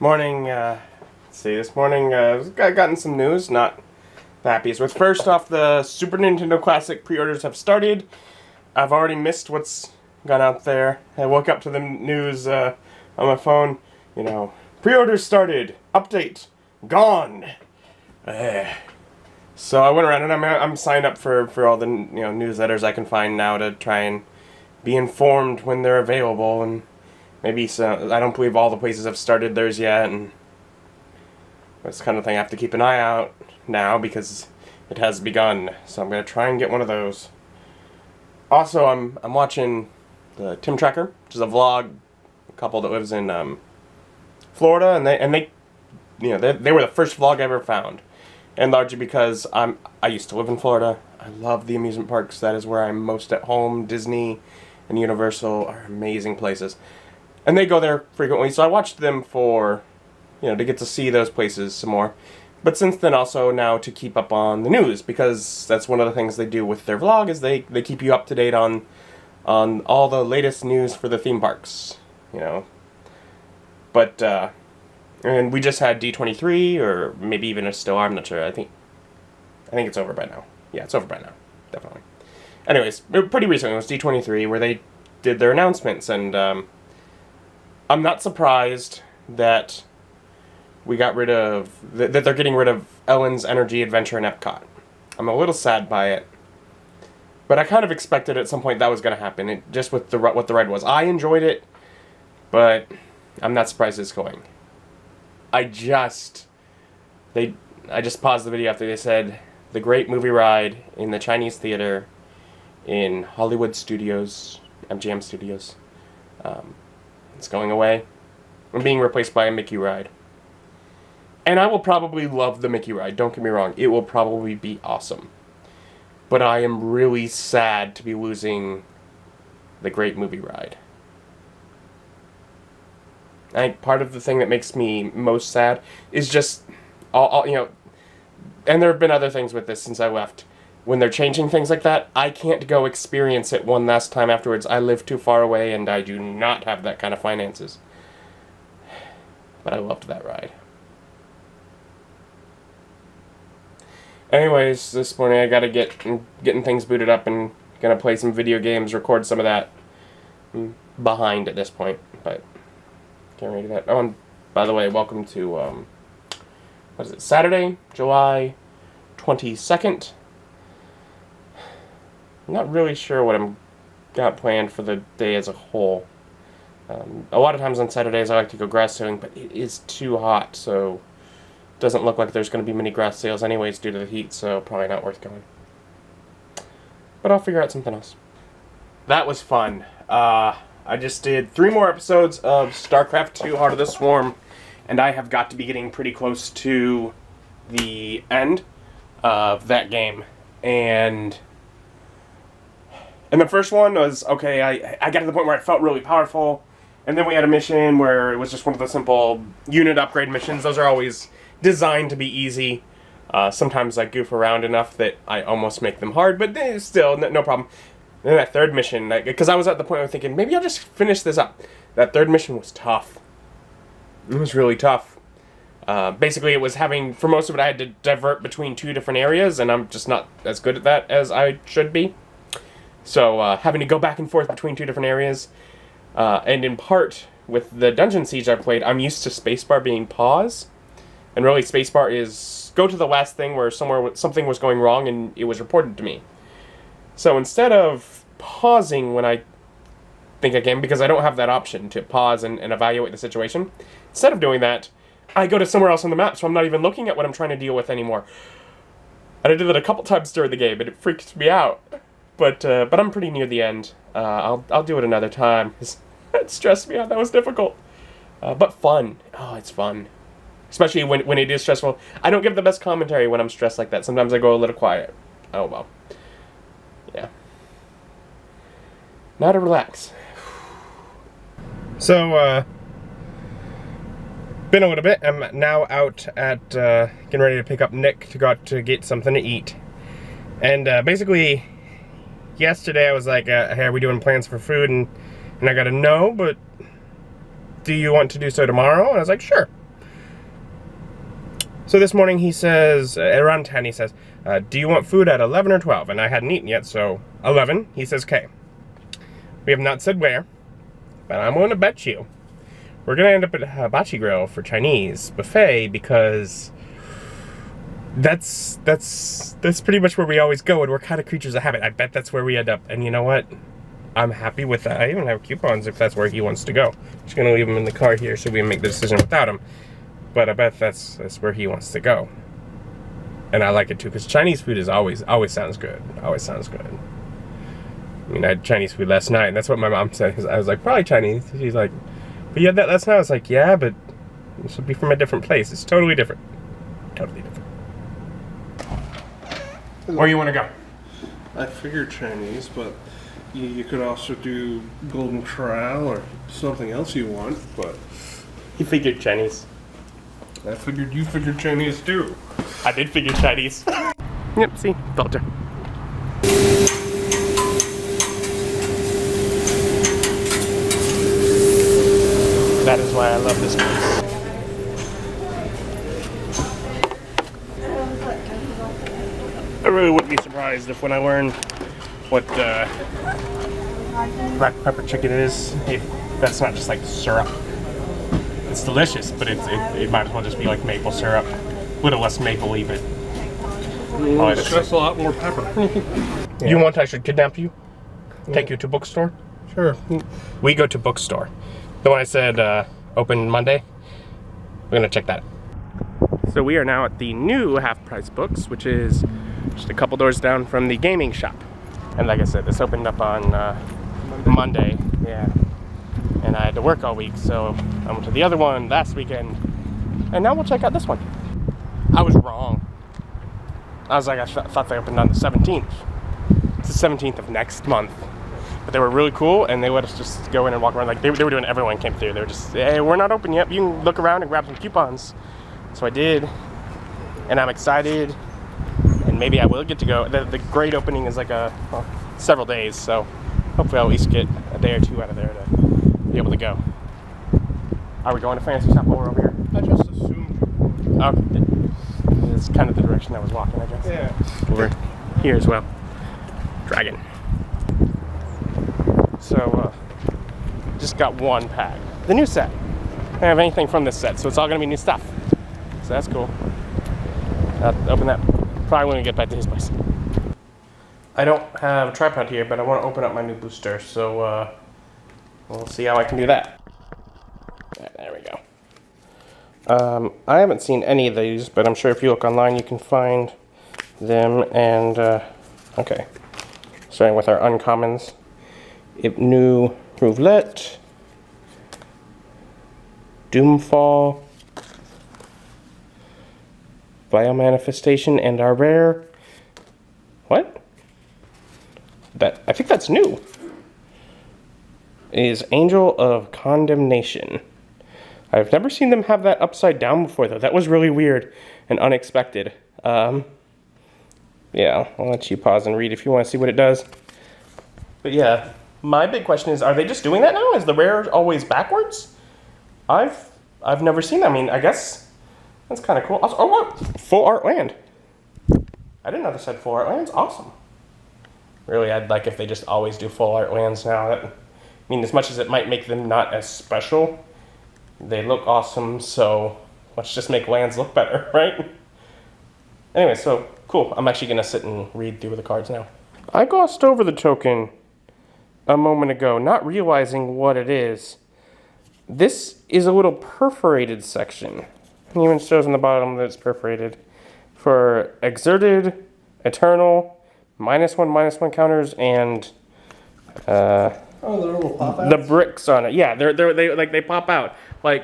Morning, let's see, this morning, I've gotten some news, not the happiest with. First off, the Super Nintendo Classic pre-orders have started. I've already missed what's gone out there. I woke up to the news, on my phone, pre-orders started, update, gone. So I went around and I'm signed up for all the, newsletters I can find now to try and be informed when they're available, and maybe so. I don't believe all the places have started theirs yet, and that's the kind of thing I have to keep an eye out now because it has begun. So I'm gonna try and get one of those. Also, I'm watching the Tim Tracker, which is a vlog couple that lives in Florida, and they were the first vlog I ever found, and largely because I used to live in Florida. I love the amusement parks. That is where I'm most at home. Disney and Universal are amazing places. And they go there frequently, so I watched them for, to get to see those places some more. But since then also now to keep up on the news, because that's one of the things they do with their vlog, is they keep you up to date on all the latest news for the theme parks, But, and we just had D23, or maybe even it's still, I'm not sure, I think it's over by now. Yeah, it's over by now, definitely. Anyways, pretty recently, it was D23, where they did their announcements, and I'm not surprised that we got rid of, that they're getting rid of Ellen's Energy Adventure in Epcot. I'm a little sad by it, but I kind of expected at some point that was going to happen, just with what the ride was. I enjoyed it, but I'm not surprised it's going. I just paused the video after they said, the great movie ride in the Chinese theater in Hollywood Studios, MGM Studios, it's going away and being replaced by a Mickey ride. And I will probably love the Mickey ride, don't get me wrong, it will probably be awesome. But I am really sad to be losing the great movie ride. I think part of the thing that makes me most sad is just, and there have been other things with this since I left. When they're changing things like that, I can't go experience it one last time afterwards. I live too far away, and I do not have that kind of finances. But I loved that ride. Anyways, this morning I gotta getting things booted up and gonna play some video games, record some of that. I'm behind at this point, but can't really do that. Oh, and by the way, welcome to, what is it, Saturday, July 22nd. I'm not really sure what I'm got planned for the day as a whole. A lot of times on Saturdays I like to go grass sailing, but it is too hot, so it doesn't look like there's going to be many grass sales anyways due to the heat, so probably not worth going. But I'll figure out something else. That was fun. I just did 3 more episodes of StarCraft 2 Heart of the Swarm, and I have got to be getting pretty close to the end of that game. And the first one was, okay, I got to the point where I felt really powerful, and then we had a mission where it was just one of the simple unit upgrade missions. Those are always designed to be easy. Sometimes I goof around enough that I almost make them hard, but still, no problem. And then that third mission, because I was at the point of thinking, maybe I'll just finish this up. That third mission was tough. It was really tough. Basically, it was for most of it, I had to divert between 2 different areas, and I'm just not as good at that as I should be. So, having to go back and forth between 2 different areas, and in part, with the Dungeon Siege I played, I'm used to spacebar being pause, and really spacebar is go to the last thing where something was going wrong and it was reported to me. So instead of pausing when I think I can, because I don't have that option to pause and evaluate the situation, instead of doing that, I go to somewhere else on the map, so I'm not even looking at what I'm trying to deal with anymore. And I did that a couple times during the game, and it freaked me out. But I'm pretty near the end. I'll do it another time. It stressed me out. That was difficult. But fun. Oh, it's fun. Especially when it is stressful. I don't give the best commentary when I'm stressed like that. Sometimes I go a little quiet. Oh, well. Yeah. Now to relax. So, been a little bit. I'm now out at, getting ready to pick up Nick to go out to get something to eat. And, basically, yesterday I was like, hey, are we doing plans for food? And I got a no, but do you want to do so tomorrow? And I was like, sure. So this morning he says, around 10, he says, do you want food at 11 or 12? And I hadn't eaten yet, so 11. He says, okay. We have not said where, but I'm willing to bet you we're going to end up at Hibachi Grill for Chinese buffet, because that's pretty much where we always go, and we're kind of creatures of habit. I bet that's where we end up, and you know what? I'm happy with that. I even have coupons if that's where he wants to go. Just going to leave him in the car here so we can make the decision without him. But I bet that's where he wants to go. And I like it too, because Chinese food is always sounds good. Always sounds good. I mean, I had Chinese food last night, and that's what my mom said. I was like, probably Chinese. She's like, but you had that last night? I was like, yeah, but this would be from a different place. It's totally different. Totally different. Where you want to go? I figured Chinese, but you could also do Golden Corral or something else you want, but... He figured Chinese. I figured you figured Chinese too. I did figure Chinese. Yep, see? Filter. That is why I love this place. I really wouldn't be surprised if when I learn what black pepper chicken is, if that's not just like syrup. It's delicious, but it might as well just be like maple syrup. A little less mapley, but... It's just a lot more pepper. Yeah. You want I should kidnap you? Take you to bookstore? Sure. We go to bookstore. The one I said open Monday. We're gonna check that. So we are now at the new Half Price Books, which is just a couple doors down from the gaming shop. And like I said, this opened up on Monday. Yeah. And I had to work all week, so I went to the other one last weekend. And now we'll check out this one. I was wrong. I was like, I thought they opened on the 17th. It's the 17th of next month. But they were really cool, and they let us just go in and walk around. Like, they were doing, everyone came through. They were just, hey, we're not open yet. You can look around and grab some coupons. So I did. And I'm excited. And maybe I will get to go. The great opening is like several days, so hopefully I'll at least get a day or two out of there to be able to go. Are we going to Fancy Shop while we're over here? I just assumed. Okay. It's kind of the direction I was walking, I guess. Yeah. Over here as well. Dragon. So, just got one pack. The new set. I don't have anything from this set, so it's all going to be new stuff. So that's cool. I'll open that probably when we get back to his place. I don't have a tripod here, but I want to open up my new booster, so we'll see how I can do that. There we go. I haven't seen any of these, but I'm sure if you look online you can find them. And okay, starting with our uncommons. New Roulette, Doomfall, Biomanifestation, and our rare. What? That I think that's new. Is Angel of Condemnation. I've never seen them have that upside down before, though. That was really weird and unexpected. Yeah, I'll let you pause and read if you want to see what it does. But yeah, my big question is, are they just doing that now? Is the rare always backwards? I've never seen that. I mean, I guess that's kind of cool. Also, oh, what? Full art land. I didn't know this had full art lands. Awesome. Really, I'd like if they just always do full art lands now. I mean, as much as it might make them not as special, they look awesome, so let's just make lands look better, right? Anyway, so cool. I'm actually going to sit and read through the cards now. I glossed over the token a moment ago, not realizing what it is. This is a little perforated section. It even shows on the bottom that it's perforated. For exerted, eternal, -1/-1 counters, and Oh, the little pop-outs? the bricks on it. Yeah, they pop out. Like,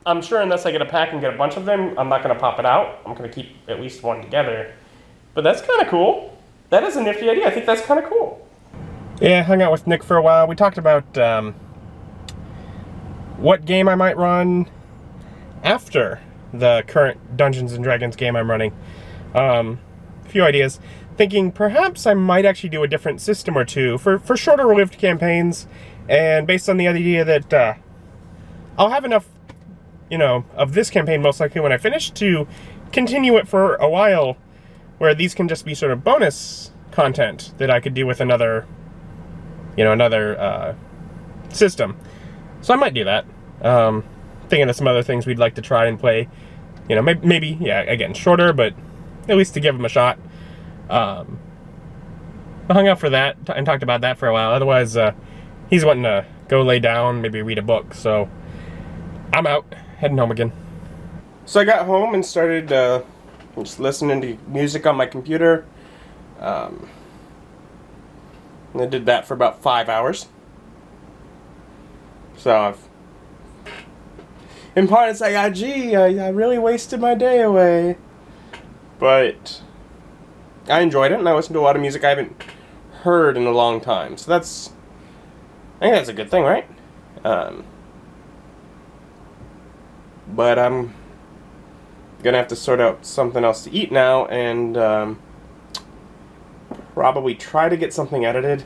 I'm sure unless I get a pack and get a bunch of them, I'm not going to pop it out. I'm going to keep at least one together. But that's kind of cool. That is a nifty idea. I think that's kind of cool. Yeah, I hung out with Nick for a while. We talked about what game I might run after the current Dungeons & Dragons game I'm running. A few ideas. Thinking perhaps I might actually do a different system or two for shorter lived campaigns, and based on the idea that I'll have enough, you know, of this campaign most likely when I finish to continue it for a while, where these can just be sort of bonus content that I could do with another, system. So I might do that. Thinking of some other things we'd like to try and play. Maybe, yeah, again, shorter, but at least to give them a shot. I hung out for that and talked about that for a while. Otherwise, he's wanting to go lay down, maybe read a book. So I'm out, heading home again. So I got home and started just listening to music on my computer. And I did that for about 5 hours. So in part it's like, gee, I really wasted my day away. But I enjoyed it, and I listened to a lot of music I haven't heard in a long time. So I think that's a good thing, right? But I'm gonna have to sort out something else to eat now, and probably try to get something edited.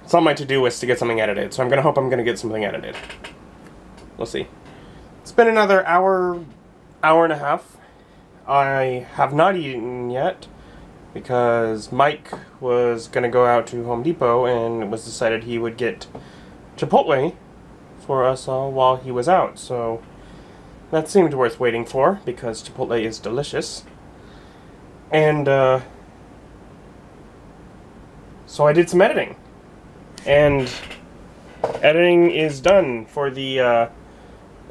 It's on my to-do list to get something edited, so I'm gonna get something edited. We'll see. It's been another hour and a half. I have not eaten yet because Mike was gonna go out to Home Depot, and it was decided he would get Chipotle for us all while he was out. So that seemed worth waiting for because Chipotle is delicious. And so I did some editing. And editing is done for the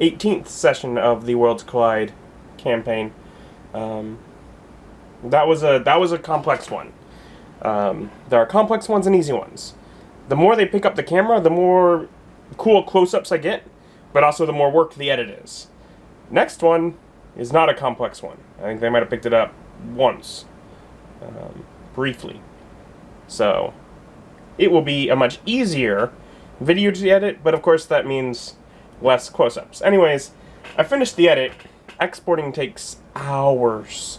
18th session of the Worlds Collide campaign. That was a complex one. There are complex ones and easy ones. The more they pick up the camera, the more cool close-ups I get, but also the more work the edit is. Next one is not a complex one. I think they might have picked it up once, briefly. So it will be a much easier video to edit, but of course that means less close-ups. Anyways, I finished the edit. Exporting takes hours.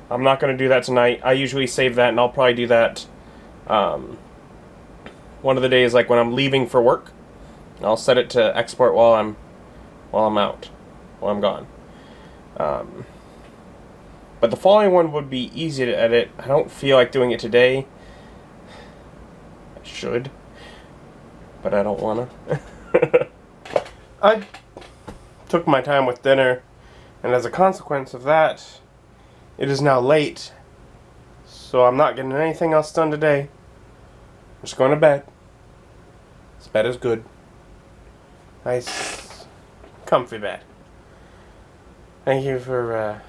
I'm not going to do that tonight. I usually save that, and I'll probably do that one of the days, like when I'm leaving for work. I'll set it to export while I'm out, while I'm gone. But the following one would be easy to edit. I don't feel like doing it today. I should, but I don't want to. I took my time with dinner, and as a consequence of that, it is now late, so I'm not getting anything else done today. I'm just going to bed. This bed is good. Nice, comfy bed. Thank you for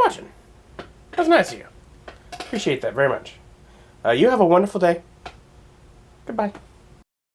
watching. That was nice of you. Appreciate that very much. You have a wonderful day. Goodbye.